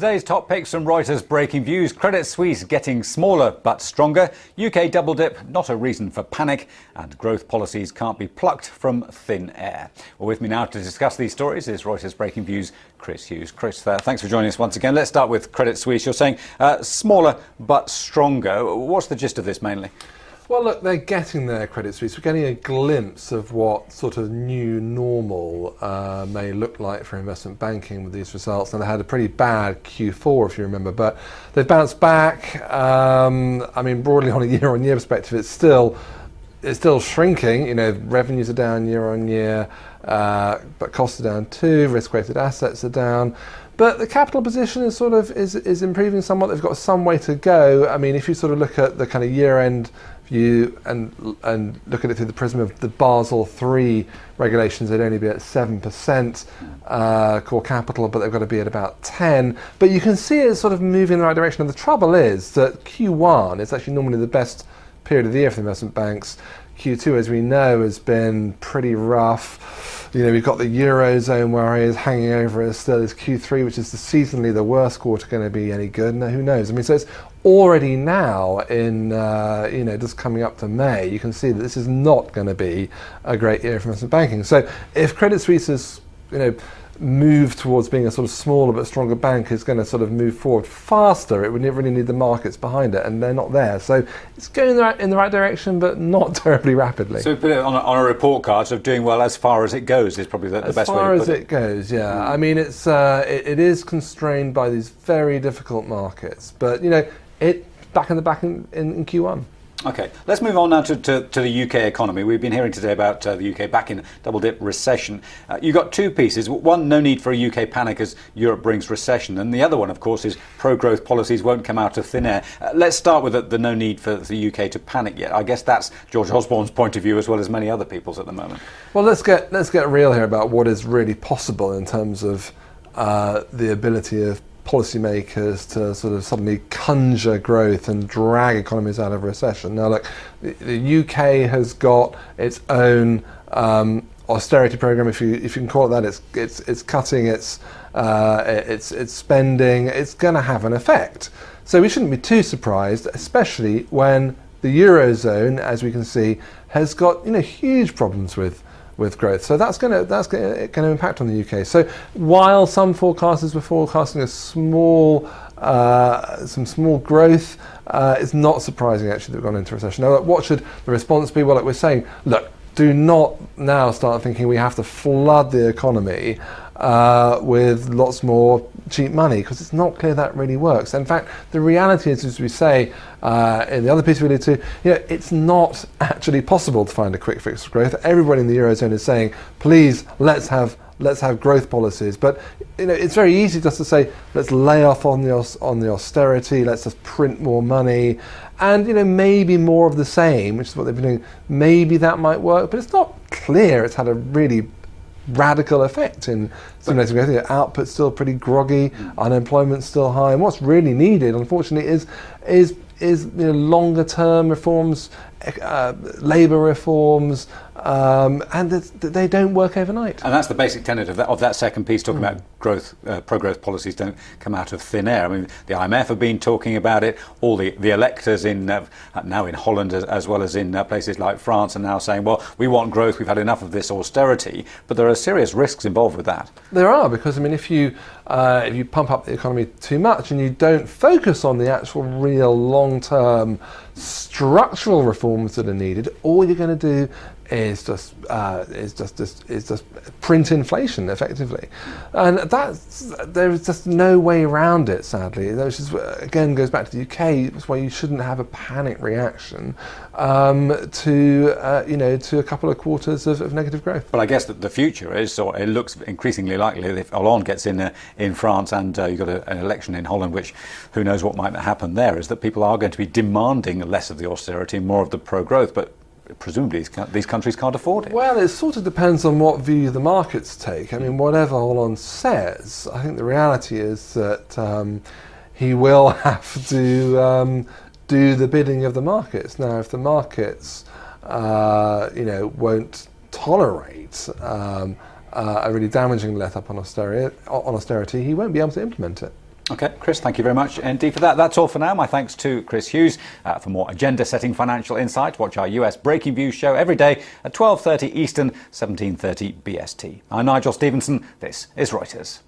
Today's top picks from Reuters Breakingviews. Credit Suisse getting smaller but stronger. UK double dip, not a reason for panic. And growth policies can't be plucked from thin air. Well, with me now to discuss these stories is Reuters Breakingviews' Chris Hughes. Chris, thanks for joining us once again. Let's start with Credit Suisse. You're saying smaller but stronger. What's the gist of this mainly? Well, look, they're getting there, Credit Suisse. We're getting a glimpse of what sort of new normal may look like for investment banking with these results. And they had a pretty bad Q4, if you remember, but they've bounced back. Broadly on a year-on-year perspective, it's still shrinking. You know, revenues are down year-on-year, but costs are down too. Risk-weighted assets are down. But the capital position is improving somewhat. They've got some way to go. I mean, if you sort of look at the kind of year-end view and look at it through the prism of the Basel III regulations, they'd only be at 7% core capital, but they've got to be at about 10. But you can see it's sort of moving in the right direction. And the trouble is that Q1 is actually normally the best period of the year for the investment banks. Q2, as we know, has been pretty rough. You know, we've got the Eurozone worries hanging over us still. Is Q3, which is seasonally the worst quarter, going to be any good? No, who knows? I mean, so it's already now in, just coming up to May, you can see that this is not going to be a great year for investment banking. So if Credit Suisse is, move towards being a sort of smaller but stronger bank is going to sort of move forward faster, it would really need the markets behind it, and they're not there. So it's going in the right direction, but not terribly rapidly. So put it on a report card, so doing well as far as it goes is probably the best way to put it. As far as it goes, yeah. I mean, it is constrained by these very difficult markets, but it back in Q1. Okay, let's move on now to the UK economy. We've been hearing today about the UK back in double-dip recession. You've got two pieces. One, no need for a UK panic as Europe brings recession. And the other one, of course, is pro-growth policies won't come out of thin air. Let's start with the no need for the UK to panic yet. I guess that's George Osborne's point of view as well as many other people's at the moment. Well, let's get real here about what is really possible in terms of the ability of policymakers to sort of suddenly conjure growth and drag economies out of recession. Now, look, the UK has got its own austerity program, if you can call it that. It's cutting its spending. It's going to have an effect. So we shouldn't be too surprised, especially when the Eurozone, as we can see, has got huge problems with growth. So that's going to impact on the UK. So while some forecasters were forecasting some small growth, it's not surprising actually that we've gone into recession. Now, what should the response be? Well, like we're saying, look, do not now start thinking we have to flood the economy with lots more cheap money, because it's not clear that really works. In fact, the reality is, as we say in the other piece we alluded to, it's not actually possible to find a quick fix for growth. Everybody in the Eurozone is saying, please, let's have growth policies. But it's very easy just to say, let's lay off on the austerity, let's just print more money, and maybe more of the same, which is what they've been doing. Maybe that might work, but it's not clear it's had a really radical effect in stimulating growth. The output's still pretty groggy, unemployment's still high, and what's really needed, unfortunately, is longer term reforms, labour reforms, and they don't work overnight. And that's the basic tenet of that second piece, talking about growth, pro-growth policies don't come out of thin air. I mean, the IMF have been talking about it. All the electors now in Holland as well as in places like France are now saying, well, we want growth, we've had enough of this austerity. But there are serious risks involved with that. There are, because if you pump up the economy too much and you don't focus on the actual real long-term structural reforms that are needed, all you're going to do is just print inflation effectively, and there is just no way around it. Sadly, which is again goes back to the UK. That's why you shouldn't have a panic reaction to a couple of quarters of negative growth. But I guess that the future is, or it looks increasingly likely, that if Hollande gets in France and you've got an election in Holland, which who knows what might happen there, is that people are going to be demanding less of the austerity and more of the pro-growth, but presumably these countries can't afford it. Well, it sort of depends on what view the markets take. I mean, whatever Hollande says, I think the reality is that he will have to do the bidding of the markets. Now, if the markets, won't tolerate a really damaging let-up on austerity, he won't be able to implement it. OK, Chris, thank you very much indeed for that. That's all for now. My thanks to Chris Hughes. For more agenda-setting financial insight, watch our US Breaking Views show every day at 12:30 Eastern, 17:30 BST. I'm Nigel Stevenson. This is Reuters.